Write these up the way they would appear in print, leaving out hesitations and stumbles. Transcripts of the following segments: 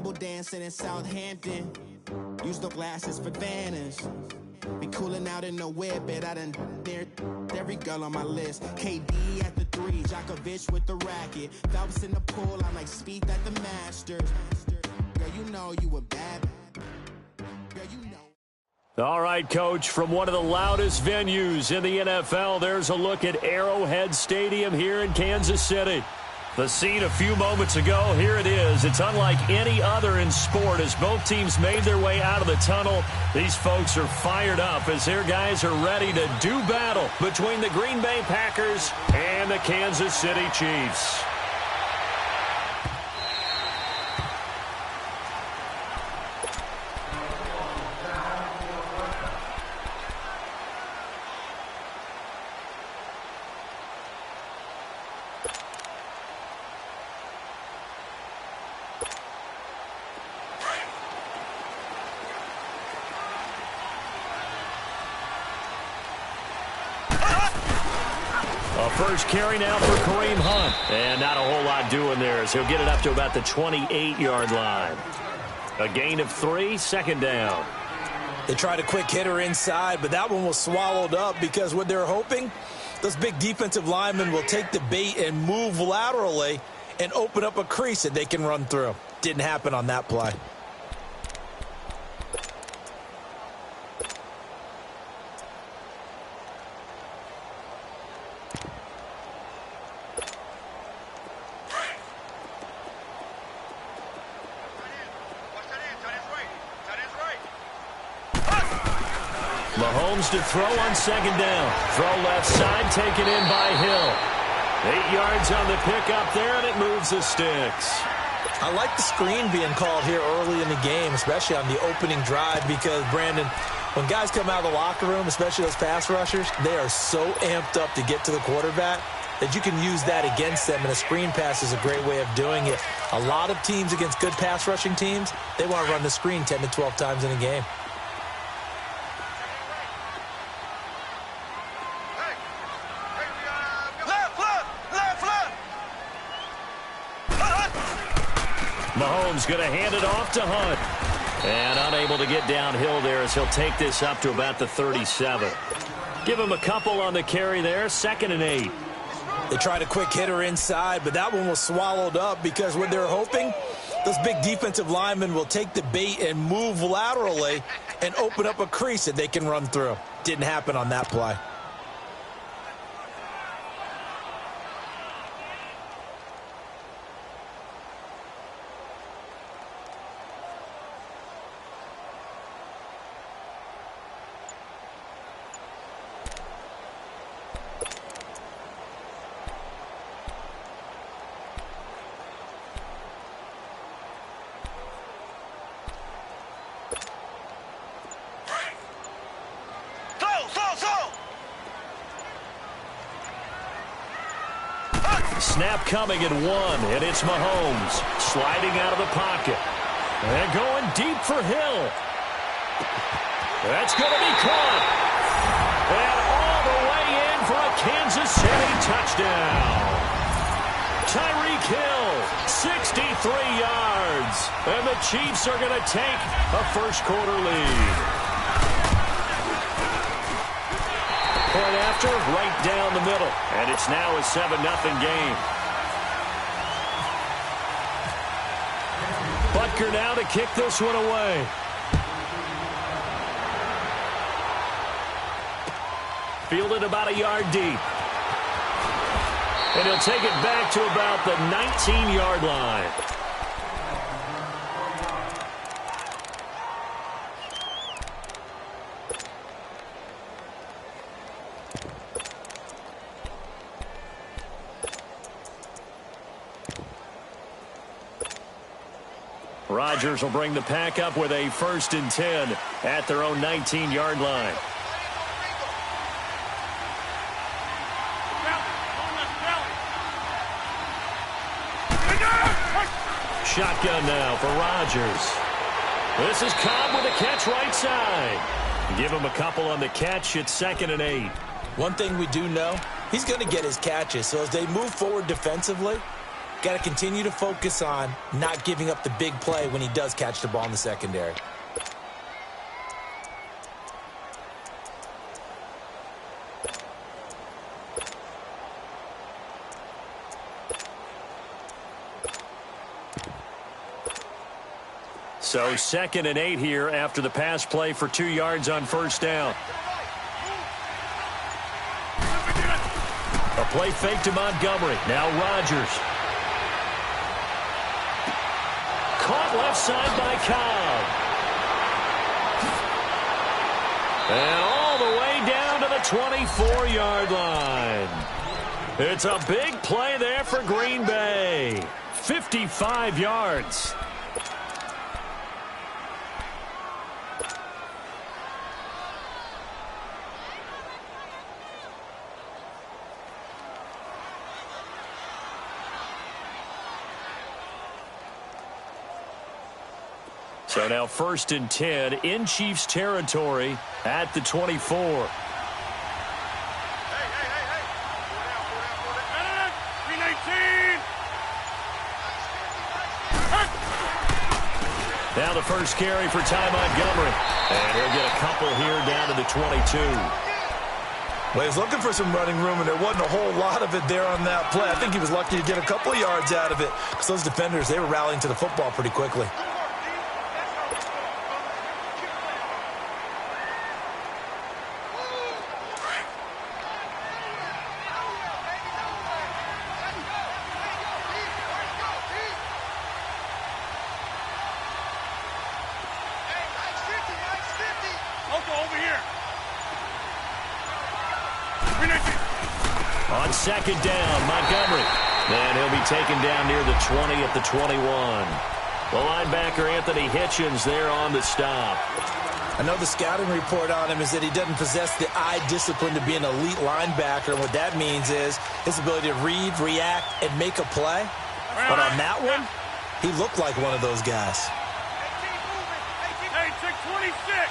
table dancing in Southampton. Use the glasses for Vanish. Be cooling out in the whip, but I done there every girl on my list. KD at the 3, Djokovic with the racket. Phelps in the pool, I'm like Speed at the Masters. Girl, you know you a bad. Girl, you know. All right, Coach, from one of the loudest venues in the NFL, there's a look at Arrowhead Stadium here in Kansas City. The scene a few moments ago, here it is. It's unlike any other in sport as both teams made their way out of the tunnel. These folks are fired up as their guys are ready to do battle between the Green Bay Packers and the Kansas City Chiefs. First carry now for Kareem Hunt. And not a whole lot doing there as he'll get it up to about the 28-yard line. A gain of 3, second down. They tried a quick hitter inside, but that one was swallowed up because what they're hoping, those big defensive linemen will take the bait and move laterally and open up a crease that they can run through. Didn't happen on that play. Mahomes to throw on second down. Throw left side, taken in by Hill. 8 yards on the pickup there, and it moves the sticks. I like the screen being called here early in the game, especially on the opening drive, because, Brandon, when guys come out of the locker room, especially those pass rushers, they are so amped up to get to the quarterback that you can use that against them, and a screen pass is a great way of doing it. A lot of teams against good pass rushing teams, they want to run the screen 10 to 12 times in a game. Mahomes going to hand it off to Hunt. And unable to get downhill there as he'll take this up to about the 37. Give him a couple on the carry there, 2nd and 8. They tried a quick hitter inside, but that one was swallowed up because what they're hoping, those big defensive linemen will take the bait and move laterally and open up a crease that they can run through. Didn't happen on that play. Snap coming at 1, and it's Mahomes sliding out of the pocket. And going deep for Hill. That's going to be caught. And all the way in for a Kansas City touchdown. Tyreek Hill, 63 yards. And the Chiefs are going to take a first-quarter lead. Point after, right down the middle. And it's now a 7-0 game. Butker now to kick this one away. Fielded about a yard deep. And he'll take it back to about the 19-yard line. Rodgers will bring the pack up with a 1st and 10 at their own 19-yard line. Shotgun now for Rodgers. This is Cobb with a catch right side. Give him a couple on the catch. It's 2nd and 8. One thing we do know, he's going to get his catches. So as they move forward defensively, Got to continue to focus on not giving up the big play when he does catch the ball in the secondary. So 2nd and 8 here after the pass play for 2 yards on first down. A play fake to Montgomery. Now Rodgers. Caught left side by Cobb. And all the way down to the 24-yard line. It's a big play there for Green Bay. 55 yards. So now 1st and 10 in Chiefs territory at the 24. Now the first carry for Ty Montgomery. And he'll get a couple here down to the 22. Well, he's looking for some running room, and there wasn't a whole lot of it there on that play. I think he was lucky to get a couple of yards out of it because those defenders, they were rallying to the football pretty quickly. On 2nd down, Montgomery. And he'll be taken down near the 20 at the 21. The linebacker, Anthony Hitchens, there on the stop. I know the scouting report on him is that he doesn't possess the eye discipline to be an elite linebacker. And what that means is his ability to read, react, and make a play. But on that one, he looked like one of those guys. Hey, check 26.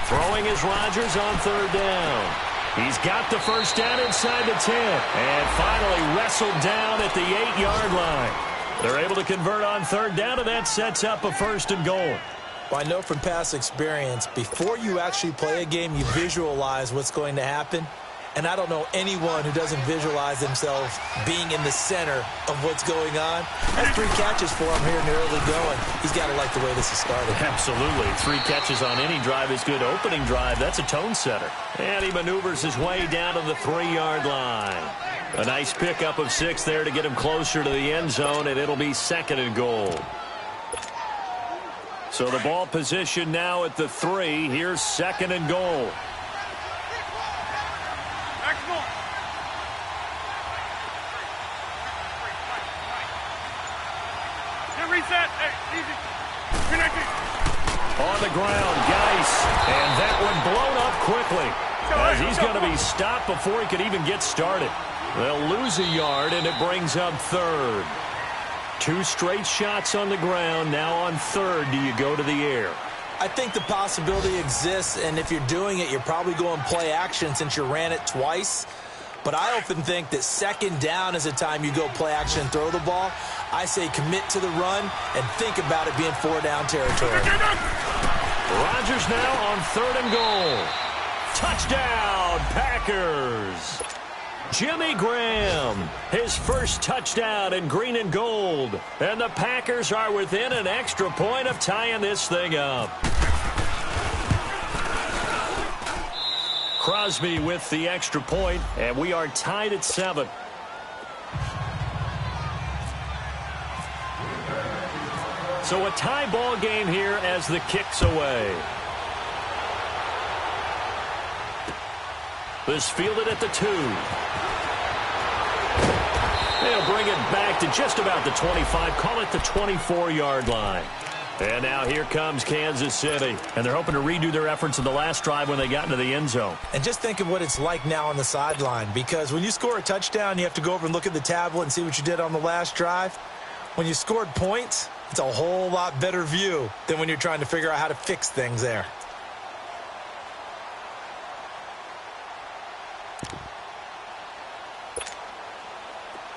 Throwing is Rodgers on 3rd down. He's got the first down inside the 10. And finally wrestled down at the 8-yard line. They're able to convert on 3rd down, and that sets up a 1st and goal. Well, I know from past experience, before you actually play a game, you visualize what's going to happen. And I don't know anyone who doesn't visualize themselves being in the center of what's going on. That's 3 catches for him here in the early going. He's got to like the way this is started. Absolutely. 3 catches on any drive is good. Opening drive, that's a tone setter. And he maneuvers his way down to the 3-yard line. A nice pickup of 6 there to get him closer to the end zone, and it'll be 2nd and goal. So the ball position now at the 3. Here's 2nd and goal. On the ground, Geis, and that one blown up quickly as he's going to be stopped before he could even get started. They'll lose a yard, and it brings up 3rd. 2 straight shots on the ground. Now on 3rd, do you go to the air? I think the possibility exists, and if you're doing it, you're probably going play action since you ran it twice. But I often think that 2nd down is the time you go play action and throw the ball. I say commit to the run and think about it being 4-down territory. Rodgers now on 3rd and goal. Touchdown, Packers. Jimmy Graham, his first touchdown in green and gold. And the Packers are within an extra point of tying this thing up. Crosby with the extra point, and we are tied at 7. So a tie ball game here as the kick's away. This fielded at the 2. They'll bring it back to just about the 25, call it the 24-yard line. And now here comes Kansas City. And they're hoping to redo their efforts in the last drive when they got into the end zone. And just think of what it's like now on the sideline. Because when you score a touchdown, you have to go over and look at the tablet and see what you did on the last drive. When you scored points, It's a whole lot better view than when you're trying to figure out how to fix things there.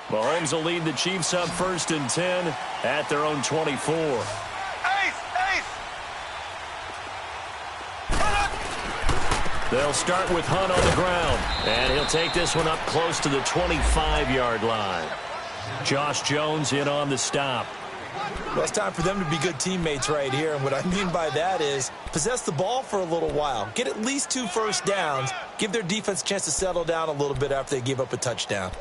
Mahomes will lead the Chiefs up 1st and 10 at their own 24. They'll start with Hunt on the ground, and he'll take this one up close to the 25-yard line. Josh Jones in on the stop. Well, it's time for them to be good teammates right here, and what I mean by that is possess the ball for a little while, get at least 2 first downs, give their defense a chance to settle down a little bit after they give up a touchdown.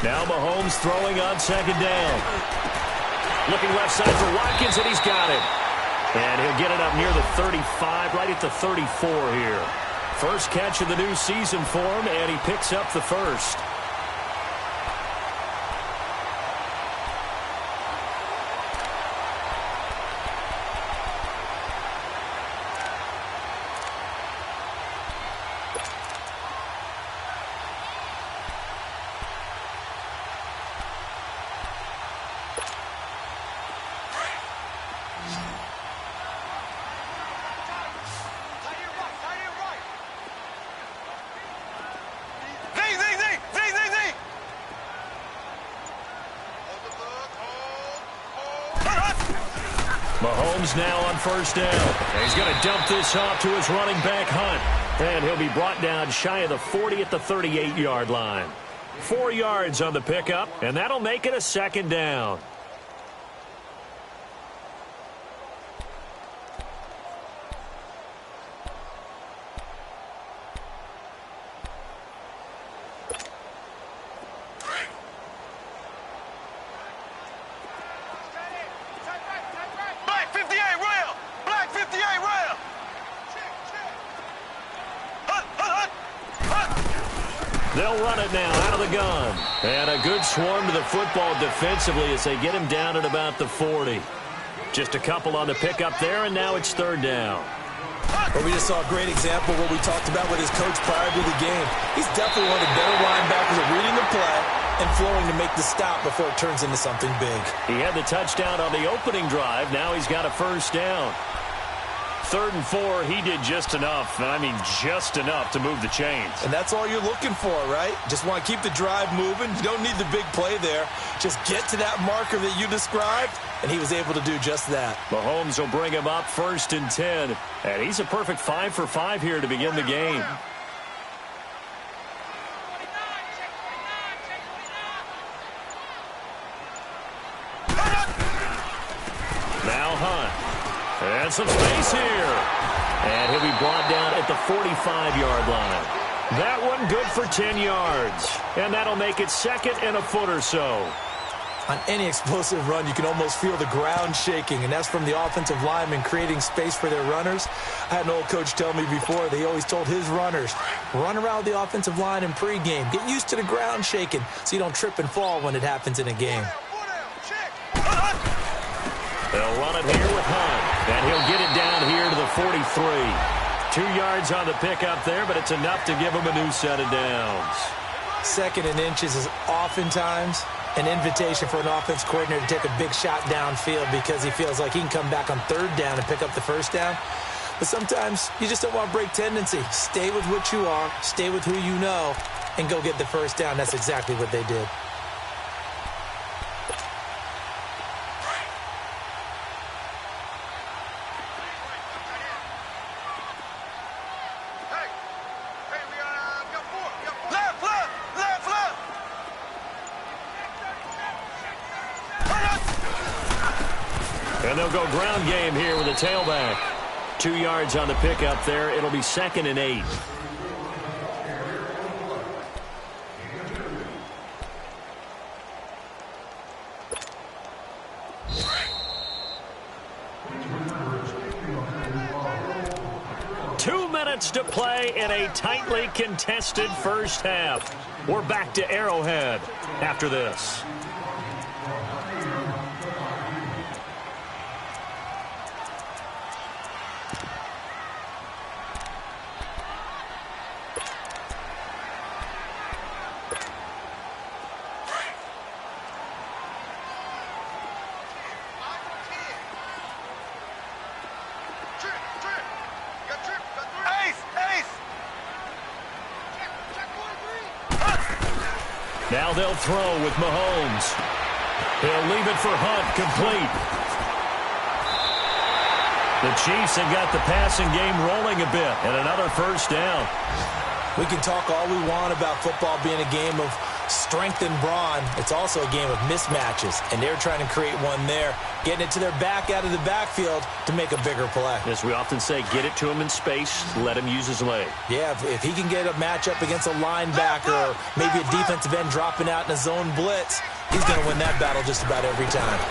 Now Mahomes throwing on 2nd down. Looking left side for Watkins, and he's got it. And he'll get it up near the 35, right at the 34 here. First catch of the new season for him, and he picks up the first. Mahomes now on 1st down. And he's going to dump this off to his running back, Hunt. And he'll be brought down shy of the 40 at the 38-yard line. 4 yards on the pickup, and that'll make it a 2nd down. They'll run it now out of the gun. And a good swarm to the football defensively as they get him down at about the 40. Just a couple on the pickup there, and now it's 3rd down. Well, we just saw a great example of what we talked about with his coach prior to the game. He's definitely one of the better linebackers at reading the play and flowing to make the stop before it turns into something big. He had the touchdown on the opening drive. Now he's got a 1st down. 3rd and 4, he did just enough, and I mean just enough to move the chains. And that's all you're looking for, right? Just want to keep the drive moving. You don't need the big play there. Just get to that marker that you described, and he was able to do just that. Mahomes will bring him up 1st and 10, and he's a perfect 5 for 5 here to begin the game. Now Hunt. And some space here. And he'll be brought down at the 45-yard line. That one good for 10 yards. And that'll make it 2nd and a foot or so. On any explosive run, you can almost feel the ground shaking, and that's from the offensive linemen creating space for their runners. I had an old coach tell me before, they always told his runners, run around the offensive line in pregame. Get used to the ground shaking so you don't trip and fall when it happens in a game. They'll run it here with Hunt. And he'll get it down here to the 43. 2 yards on the pickup there, but it's enough to give him a new set of downs. 2nd and inches is oftentimes an invitation for an offense coordinator to take a big shot downfield because he feels like he can come back on 3rd down and pick up the 1st down. But sometimes you just don't want to break tendency. Stay with what you are, stay with who you know, and go get the 1st down. That's exactly what they did. And they'll go ground game here with a tailback. 2 yards on the pickup there. It'll be 2nd and 8. To play in a tightly contested first half. We're back to Arrowhead after this. Now they'll throw with Mahomes. He'll leave it for Hunt, complete. The Chiefs have got the passing game rolling a bit, and another first down. We can talk all we want about football being a game of strength and brawn. It's also a game of mismatches, and they're trying to create one there, getting it to their back out of the backfield to make a bigger play. As we often say, get it to him in space, let him use his leg. Yeah, if he can get a matchup against a linebacker or maybe a defensive end dropping out in a zone blitz, he's going to win that battle just about every time.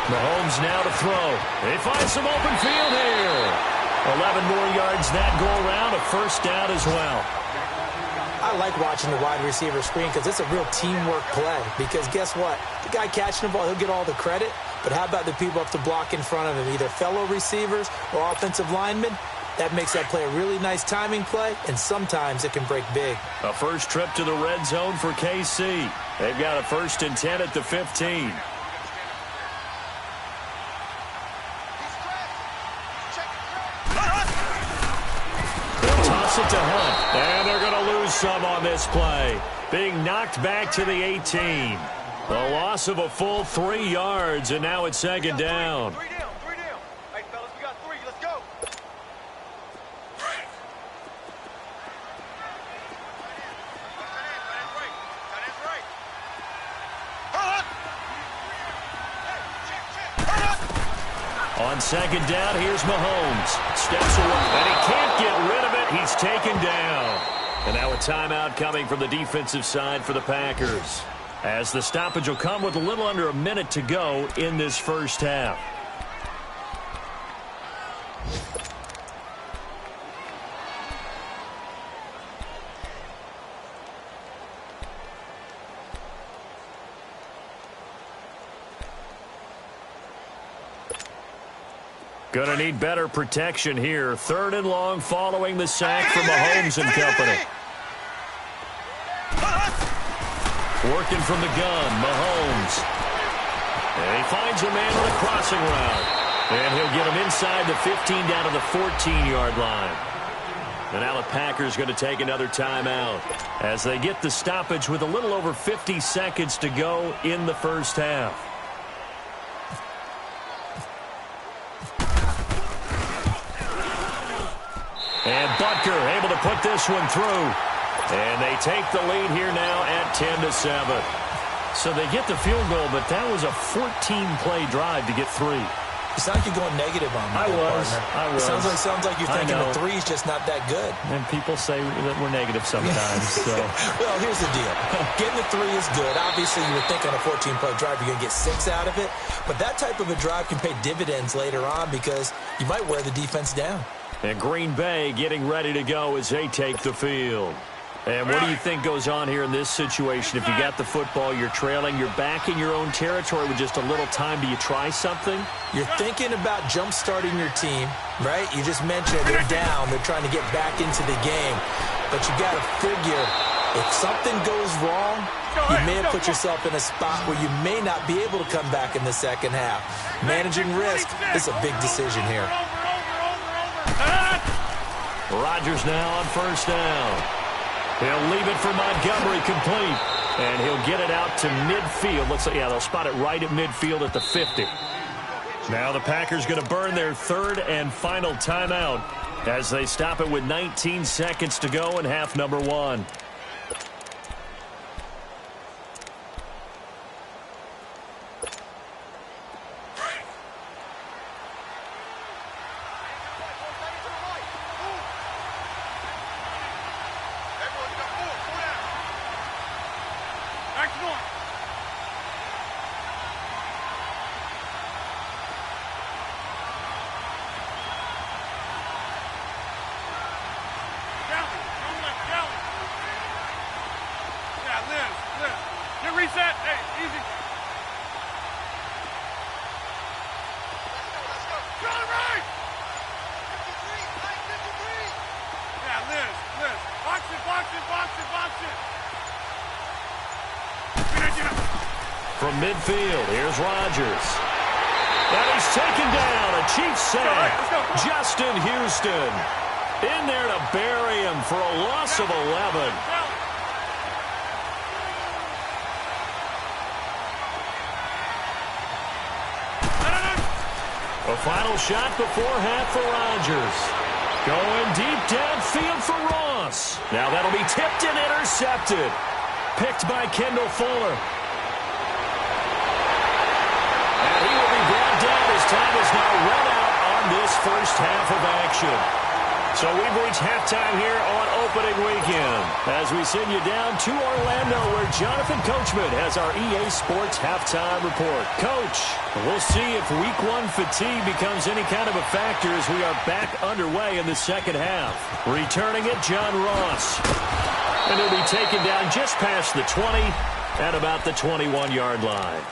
Mahomes now to throw. They find some open field here. 11 more yards that go around, a first down as well. I like watching the wide receiver screen because it's a real teamwork play. Because guess what? The guy catching the ball, he'll get all the credit. But how about the people up to block in front of him, either fellow receivers or offensive linemen? That makes that play a really nice timing play, and sometimes it can break big. A first trip to the red zone for KC. They've got a 1st and 10 at the 15. It to Hunt, and they're going to lose some on this play. Being knocked back to the 18. A loss of a full 3 yards, and now it's second down. Three down. Hey, fellas, we got 3. Let's go. On second down, here's Mahomes. Steps away, and he can't get rid of it. He's taken down. And now a timeout coming from the defensive side for the Packers, as the stoppage will come with a little under a minute to go in this first half. Gonna need better protection here. 3rd and long following the sack from Mahomes and company. Working from the gun, Mahomes. And he finds a man on a crossing route. And he'll get him inside the 15 down to the 14-yard line. And now the Packers going to take another timeout as they get the stoppage with a little over 50 seconds to go in the first half. And Butker able to put this one through. And they take the lead here now at 10-7. So they get the field goal, but that was a 14-play drive to get 3. You sound like you're going negative on me. I was. Sounds like you're thinking the 3 is just not that good. And people say that we're negative sometimes. So. Well, here's the deal. Getting the 3 is good. Obviously, you would think on a 14-play drive you're going to get 6 out of it. But that type of a drive can pay dividends later on because you might wear the defense down. And Green Bay getting ready to go as they take the field. And what do you think goes on here in this situation? If you got the football, you're trailing, you're back in your own territory with just a little time. Do you try something? You're thinking about jump-starting your team, right? You just mentioned they're down. They're trying to get back into the game. But you got to figure if something goes wrong, you may have put yourself in a spot where you may not be able to come back in the second half. Managing risk is a big decision here. Rodgers now on first down. He'll leave it for Montgomery, complete. And he'll get it out to midfield. Looks like, yeah, they'll spot it right at midfield at the 50. Now the Packers going to burn their 3rd and final timeout as they stop it with 19 seconds to go in half number 1. Reset. Hey, easy. Let's go. John Wright. 53. Yeah, Liz. Box it. From midfield, here's Rodgers. And he's taken down. A Chiefs sack. Justin Houston in there to bury him for a loss of 11. final shot before half for Rodgers. Going deep downfield for Ross. Now that'll be tipped and intercepted. Picked by Kendall Fuller. And he will be brought down as time is now run out on this first half of action. So we've reached halftime here on opening weekend as we send you down to Orlando where Jonathan Coachman has our EA Sports halftime report. Coach, we'll see if week one fatigue becomes any kind of a factor as we are back underway in the second half. Returning it, John Ross. And he'll be taken down just past the 20 at about the 21-yard line.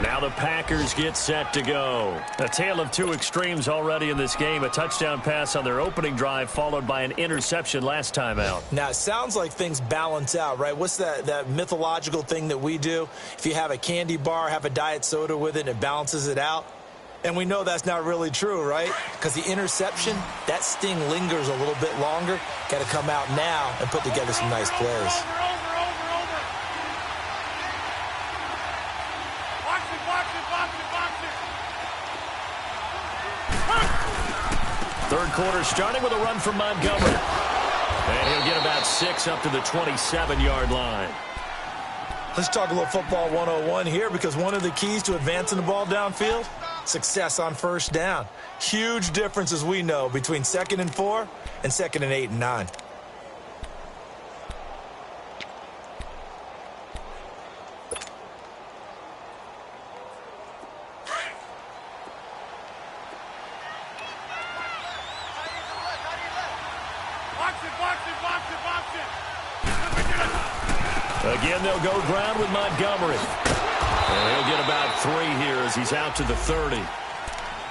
Now the Packers get set to go. A tale of two extremes already in this game. A touchdown pass on their opening drive followed by an interception last time out. Now, it sounds like things balance out, right? What's that mythological thing that we do? If you have a candy bar, have a diet soda with it, it balances it out. And we know that's not really true, right? Because the interception, that sting lingers a little bit longer. Got to come out now and put together some nice plays. Third quarter starting with a run from Montgomery. And he'll get about 6 up to the 27-yard line. Let's talk a little football 101 here because one of the keys to advancing the ball downfield, success on first down. Huge difference, as we know, between 2nd and 4 and 2nd and 8 and 9. Again, they'll go ground with Montgomery. And he'll get about 3 here as he's out to the 30. I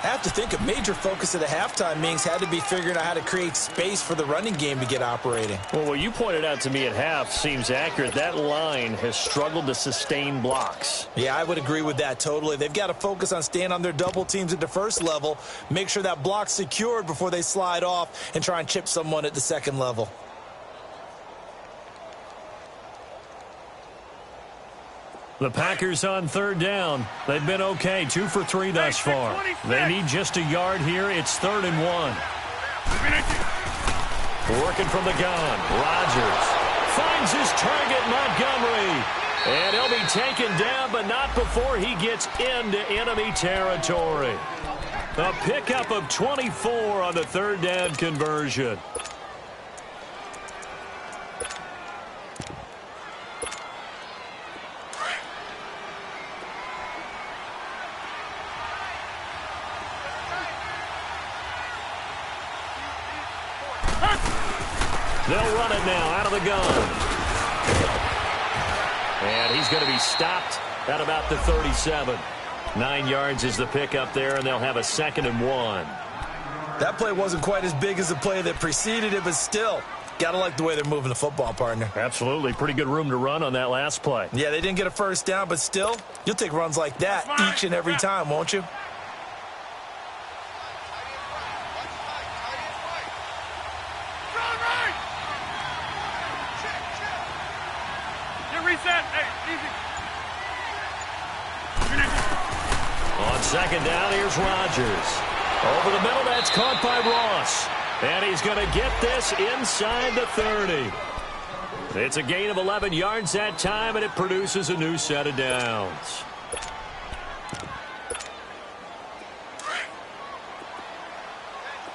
have to think a major focus of the halftime meetings had to be figuring out how to create space for the running game to get operating. Well, what you pointed out to me at half seems accurate. That line has struggled to sustain blocks. Yeah, I would agree with that totally. They've got to focus on staying on their double teams at the first level, make sure that block's secured before they slide off and try and chip someone at the second level. The Packers on third down. They've been okay, 2 for 3 thus far. They need just a yard here. It's 3rd and 1. Working from the gun. Rodgers finds his target, Montgomery. And he'll be taken down, but not before he gets into enemy territory. A pickup of 24 on the third down conversion. They'll run it now out of the gun. And he's going to be stopped at about the 37. 9 yards is the pickup there, and they'll have a 2nd and 1. That play wasn't quite as big as the play that preceded it, but still, got to like the way they're moving the football, partner. Absolutely. Pretty good room to run on that last play. Yeah, they didn't get a first down, but still, you'll take runs like that each and every time, won't you? On second down, here's Rodgers. Over the middle, that's caught by Ross. And he's going to get this inside the 30. It's a gain of 11 yards that time, and it produces a new set of downs.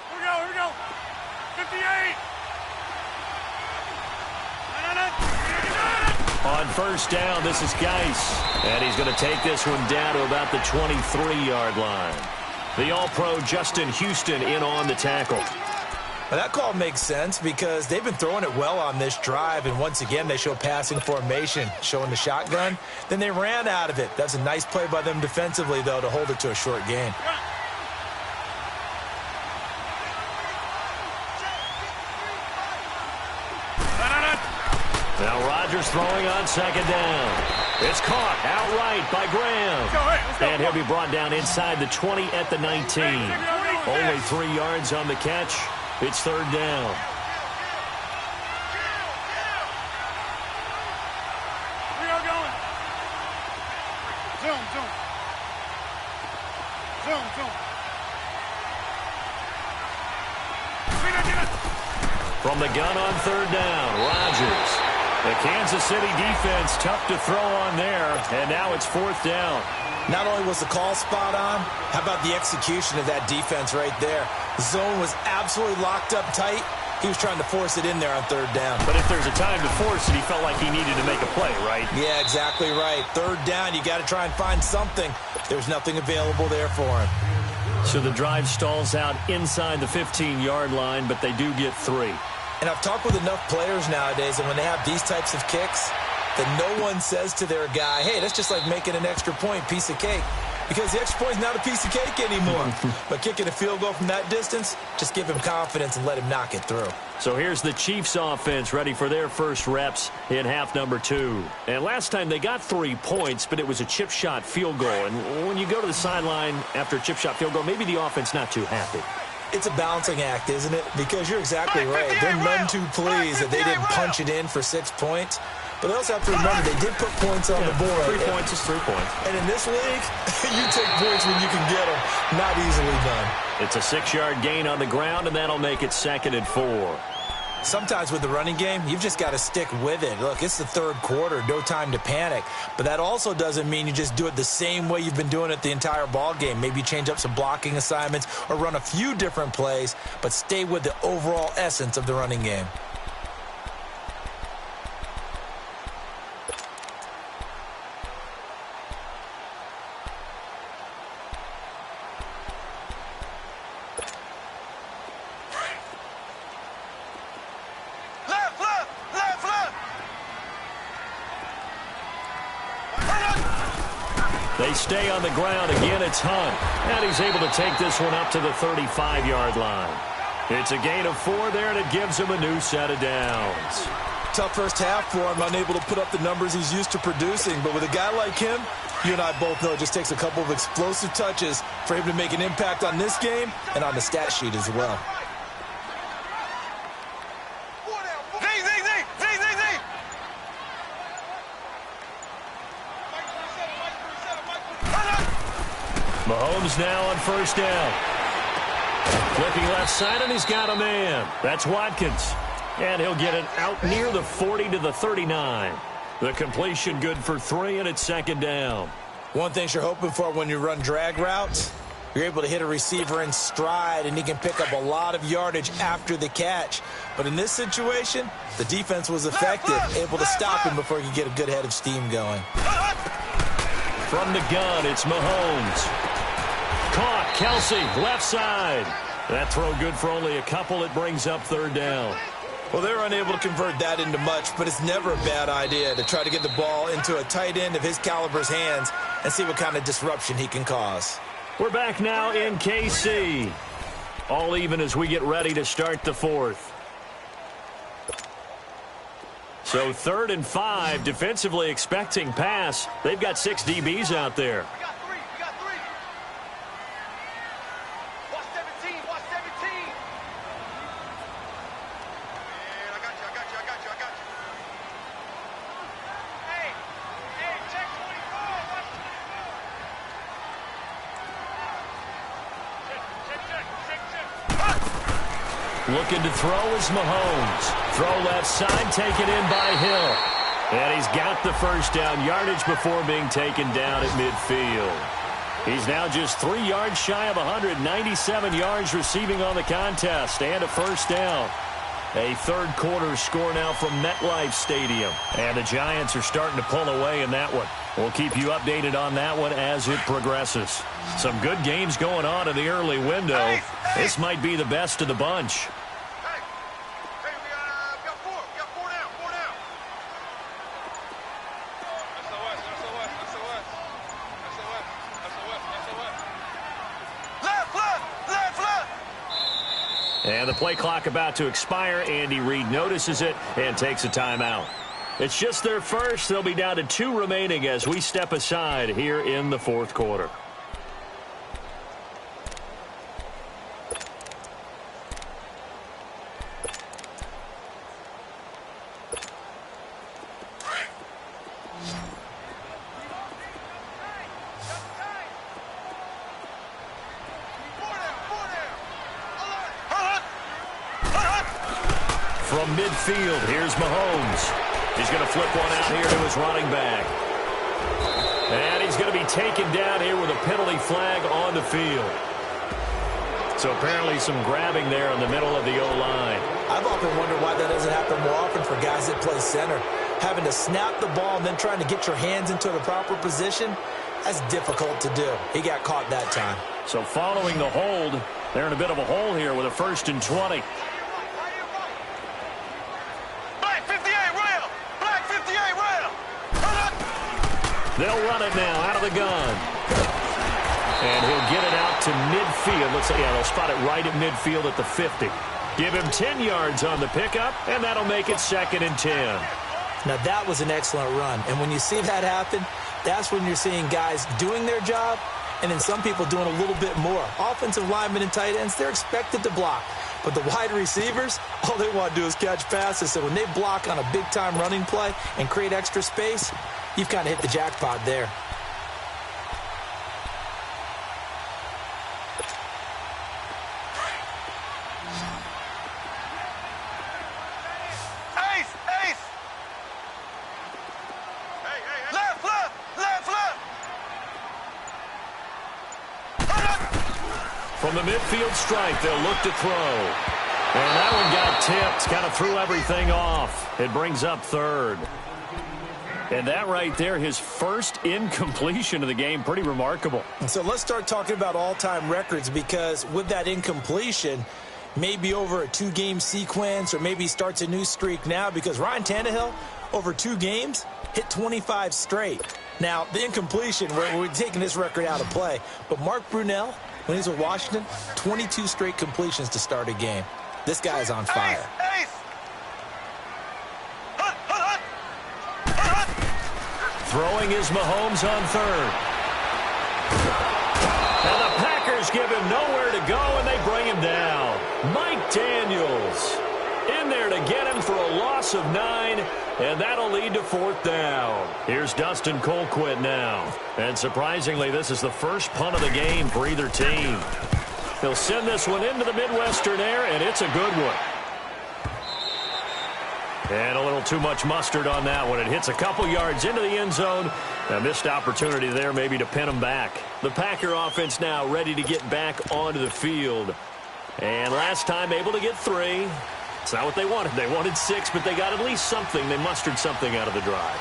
Here we go. 58. On first down, this is Geis. And he's going to take this one down to about the 23-yard line. The All-Pro Justin Houston in on the tackle. Well, that call makes sense because they've been throwing it well on this drive, and once again they show passing formation, showing the shotgun. Then they ran out of it. That's a nice play by them defensively, though, to hold it to a short gain. Now Rodgers throwing on second down. It's caught outright by Graham. And he'll be brought down inside the 20 at the 19. Only 3 yards on the catch. It's third down. We are going. Zoom. From the gun on third down, Rodgers. The Kansas City defense tough to throw on there, and now it's fourth down. Not only was the call spot on, how about the execution of that defense right there? The zone was absolutely locked up tight. He was trying to force it in there on third down. But if there's a time to force it, he felt like he needed to make a play, right? Yeah, exactly right. Third down, you got to try and find something. There's nothing available there for him. So the drive stalls out inside the 15-yard line, but they do get 3. And I've talked with enough players nowadays, and when they have these types of kicks, that no one says to their guy, hey, that's just like making an extra point, piece of cake. Because the extra point is not a piece of cake anymore. But kicking a field goal from that distance, just give him confidence and let him knock it through. So here's the Chiefs offense ready for their first reps in half number 2. And last time they got 3 points, but it was a chip shot field goal. And when you go to the sideline after a chip shot field goal, maybe the offense not too happy. It's a balancing act, isn't it? Because you're exactly right. They're none too pleased that they didn't punch it in for 6 points. But they also have to remember they did put points on the board. 3 points is 3 points. And in this league, you take points when you can get them. Not easily done. It's a 6-yard gain on the ground, and that'll make it 2nd and 4. Sometimes with the running game, you've just got to stick with it. Look, it's the third quarter, no time to panic. But that also doesn't mean you just do it the same way you've been doing it the entire ball game. Maybe change up some blocking assignments or run a few different plays, but stay with the overall essence of the running game. They stay on the ground. Again, it's Hunt. And he's able to take this one up to the 35-yard line. It's a gain of 4 there, and it gives him a new set of downs. Tough first half for him, unable to put up the numbers he's used to producing. But with a guy like him, you and I both know it just takes a couple of explosive touches for him to make an impact on this game and on the stat sheet as well. Mahomes now on first down. Flipping left side, and he's got a man. That's Watkins. And he'll get it out near the 40 to the 39. The completion good for 3, and it's 2nd down. One thing you're hoping for when you run drag routes, you're able to hit a receiver in stride, and he can pick up a lot of yardage after the catch. But in this situation, the defense was effective, able to stop him before he could get a good head of steam going. From the gun, it's Mahomes. Caught, Kelsey, left side. That throw good for only a couple. It brings up 3rd down. Well, they're unable to convert that into much, but it's never a bad idea to try to get the ball into a tight end of his caliber's hands and see what kind of disruption he can cause. We're back now in KC. All even as we get ready to start the 4th. So 3rd and 5, defensively expecting pass. They've got 6 DBs out there. Looking to throw is Mahomes. Throw left side, taken in by Hill. And he's got the first down, yardage before being taken down at midfield. He's now just 3 yards shy of 197 yards receiving on the contest, and a first down. A third quarter score now from MetLife Stadium. And the Giants are starting to pull away in that one. We'll keep you updated on that one as it progresses. Some good games going on in the early window. This might be the best of the bunch. And the play clock about to expire. Andy Reid notices it and takes a timeout. It's just their first. They'll be down to 2 remaining as we step aside here in the 4th quarter. midfield. Here's Mahomes. He's going to flip one out here to his running back. And he's going to be taken down here with a penalty flag on the field. So apparently some grabbing there in the middle of the O-line. I've often wondered why that doesn't happen more often for guys that play center. Having to snap the ball and then trying to get your hands into the proper position, that's difficult to do. He got caught that time. So following the hold, they're in a bit of a hole here with a 1st and 20. Black 58 rail! Black 58 rail! They'll run it now out of the gun. And he'll get it out to midfield. Let's say, yeah, they'll spot it right at midfield at the 50. Give him 10 yards on the pickup, and that'll make it 2nd and 10. Now, that was an excellent run. And when you see that happen, that's when you're seeing guys doing their job and then some people doing a little bit more. Offensive linemen and tight ends, they're expected to block. But the wide receivers, all they want to do is catch passes. So when they block on a big-time running play and create extra space, you've kind of hit the jackpot there. From the midfield stripe, they'll look to throw. And that one got tipped, kind of threw everything off. It brings up 3rd. And that right there, his first incompletion of the game, pretty remarkable. And so let's start talking about all-time records, because with that incompletion, maybe over a 2-game sequence, or maybe starts a new streak now, because Ryan Tannehill, over 2 games, hit 25 straight. Now, the incompletion, we're taking this record out of play, but Mark Brunell, when he was with Washington, 22 straight completions to start a game. This guy is on fire. Throwing is Mahomes on 3rd. And the Packers give him nowhere to go, and they bring him down. Mike Daniels in there to get him for a loss of 9, and that'll lead to 4th down. Here's Dustin Colquitt now. And surprisingly, this is the first punt of the game for either team. They'll send this one into the Midwestern air, and it's a good one. And a little too much mustard on that one. It hits a couple yards into the end zone. A missed opportunity there maybe to pin them back. The Packer offense now ready to get back onto the field. And last time able to get 3. It's not what they wanted. They wanted 6, but they got at least something. They mustered something out of the drive.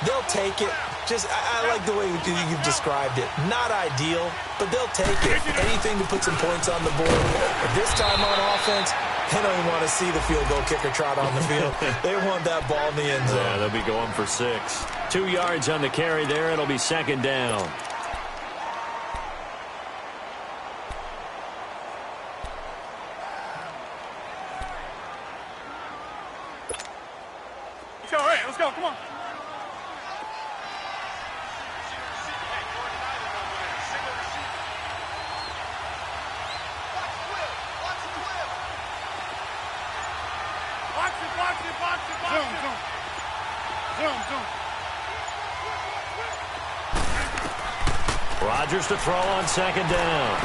They'll take it. I like the way you've described it. Not ideal, but they'll take it. Anything to put some points on the board. But this time on offense, they don't even want to see the field goal kicker trot on the field. They want that ball in the end zone. Yeah, they'll be going for 6. 2 yards on the carry there. It'll be 2nd down. All right, let's go. Come on. Rodgers to throw on 2nd down.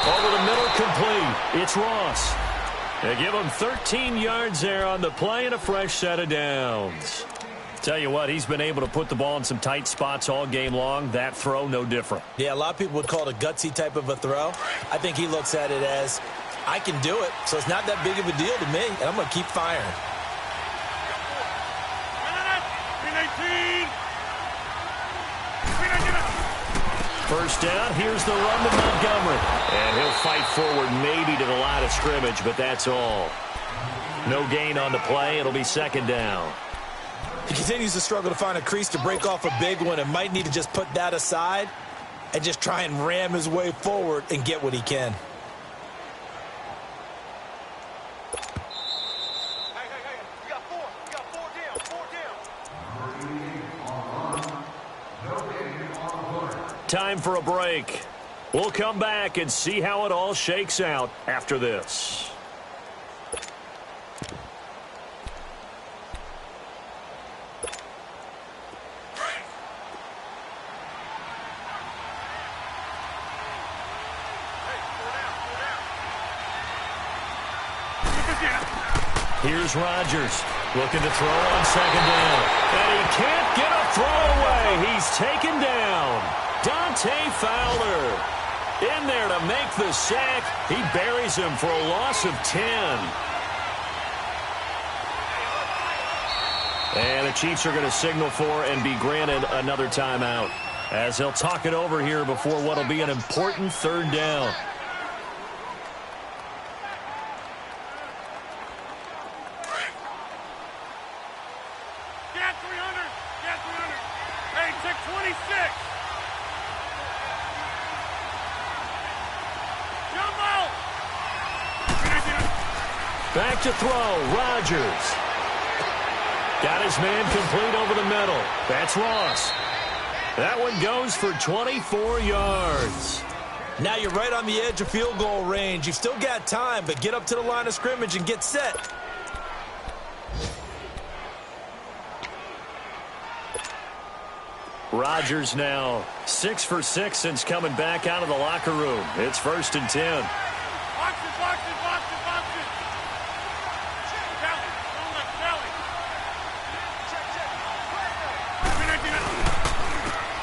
Over the middle, complete. It's Ross. They give him 13 yards there on the play and a fresh set of downs. Tell you what, he's been able to put the ball in some tight spots all game long. That throw, no different. Yeah, a lot of people would call it a gutsy type of a throw. I think he looks at it as, I can do it, so it's not that big of a deal to me, and I'm going to keep firing. First down, here's the run to Montgomery. And he'll fight forward maybe to the line of scrimmage, but that's all. No gain on the play. It'll be 2nd down. He continues to struggle to find a crease to break off a big one and might need to just put that aside and just try and ram his way forward and get what he can. You got 4. You got 4 down. 4 down. Time for a break. We'll come back and see how it all shakes out after this. Here's Rodgers looking to throw on second down. And he can't get a throw away. He's taken down. Dante Fowler in there to make the sack. He buries him for a loss of 10. And the Chiefs are going to signal for and be granted another timeout, as they'll talk it over here before what will be an important third down. Get 300. Get 300. Hey, check 26. Jumbo. Back to throw. Rodgers. Got his man complete over the middle. That's Ross. That one goes for 24 yards. Now you're right on the edge of field goal range. You've still got time, but get up to the line of scrimmage and get set. Rodgers now 6 for 6 since coming back out of the locker room. It's 1st and 10. Box it, box it, box it, box it. Tally, don't let Tally.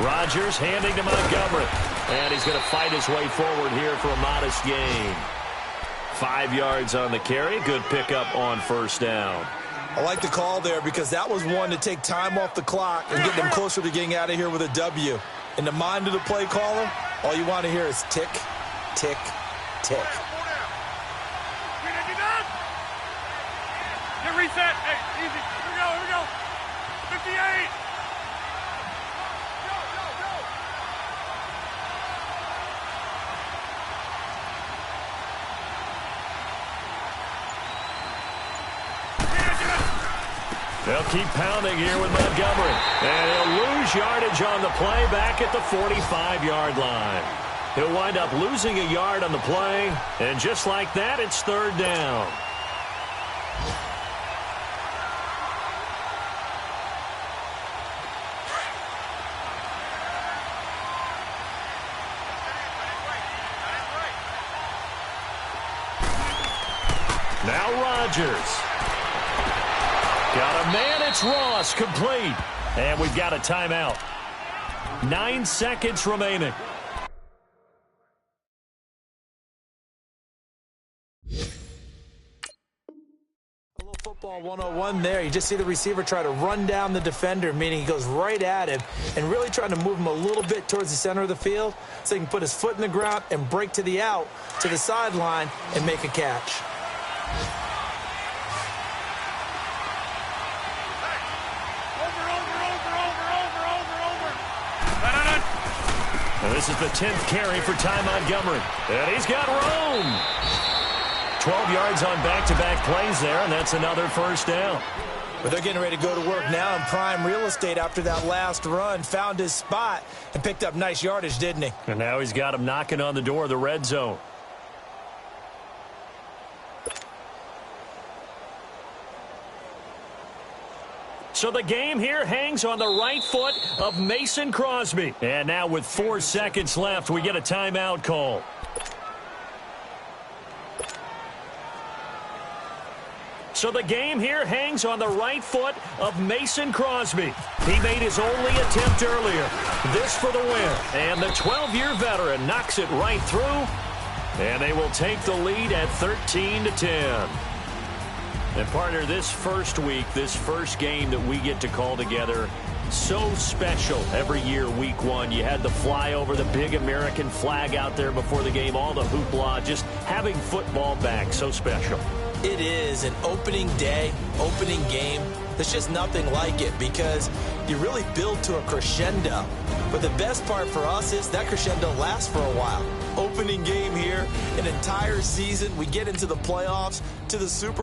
Rodgers handing to Montgomery. And he's going to fight his way forward here for a modest gain. 5 yards on the carry. Good pickup on first down. I like the call there because that was one to take time off the clock and get them closer to getting out of here with a W. In the mind of the play caller, all you want to hear is tick, tick, tick. Get reset. Hey, easy. Here we go. 58. They'll keep pounding here with Montgomery. And he'll lose yardage on the play back at the 45-yard line. He'll wind up losing a yard on the play. And just like that, it's third down. Now Rodgers. Got a man, it's Ross, complete. And we've got a timeout. 9 seconds remaining. A little football 101 there. You just see the receiver try to run down the defender, meaning he goes right at him and really trying to move him a little bit towards the center of the field so he can put his foot in the ground and break to the out, to the sideline, and make a catch. And this is the 10th carry for Ty Montgomery. And he's got room. 12 yards on back-to-back plays there, and that's another first down. But they're getting ready to go to work now in prime real estate after that last run. Found his spot and picked up nice yardage, didn't he? And now he's got him knocking on the door of the red zone. So the game here hangs on the right foot of Mason Crosby. And now with 4 seconds left, we get a timeout call. So the game here hangs on the right foot of Mason Crosby. He made his only attempt earlier. This for the win. And the 12-year veteran knocks it right through. And they will take the lead at 13-10. And, partner, this first week, this first game that we get to call together, so special every year, week one. You had the flyover, the big American flag out there before the game, all the hoopla, just having football back, so special. It is an opening day, opening game. There's just nothing like it because you really build to a crescendo. But the best part for us is that crescendo lasts for a while. Opening game here, an entire season. We get into the playoffs, to the Super